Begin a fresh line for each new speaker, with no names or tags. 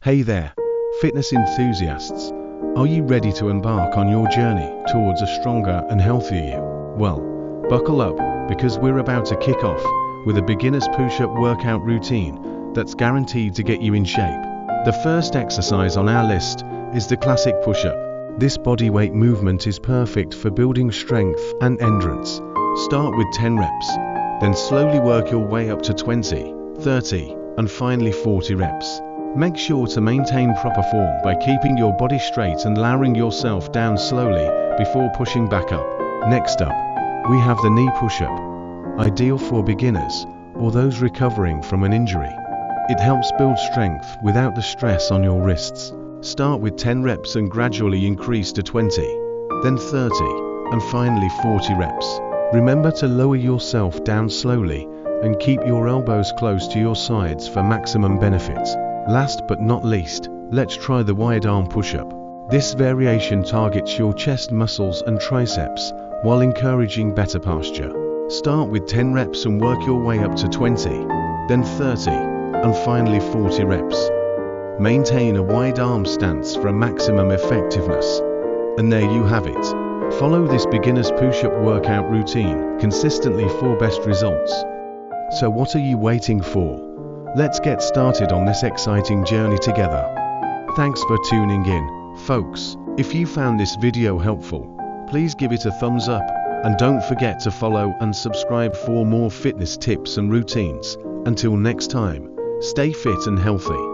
Hey there, fitness enthusiasts. Are you ready to embark on your journey towards a stronger and healthier you? Well, buckle up, because we're about to kick off with a beginner's push-up workout routine that's guaranteed to get you in shape. The first exercise on our list is the classic push-up. This bodyweight movement is perfect for building strength and endurance. Start with 10 reps, then slowly work your way up to 20, 30, and finally 40 reps. Make sure to maintain proper form by keeping your body straight and lowering yourself down slowly before pushing back up. Next up, we have the knee push-up, ideal for beginners or those recovering from an injury. It helps build strength without the stress on your wrists. Start with 10 reps and gradually increase to 20, then 30, and finally 40 reps. Remember to lower yourself down slowly and keep your elbows close to your sides for maximum benefits. Last but not least, let's try the wide arm push-up. This variation targets your chest muscles and triceps while encouraging better posture. Start with 10 reps and work your way up to 20, then 30, and finally 40 reps. Maintain a wide arm stance for maximum effectiveness. And there you have it. Follow this beginner's push-up workout routine consistently for best results. So what are you waiting for? Let's get started on this exciting journey together. Thanks for tuning in, folks. If you found this video helpful, please give it a thumbs up and don't forget to follow and subscribe for more fitness tips and routines. Until next time, stay fit and healthy.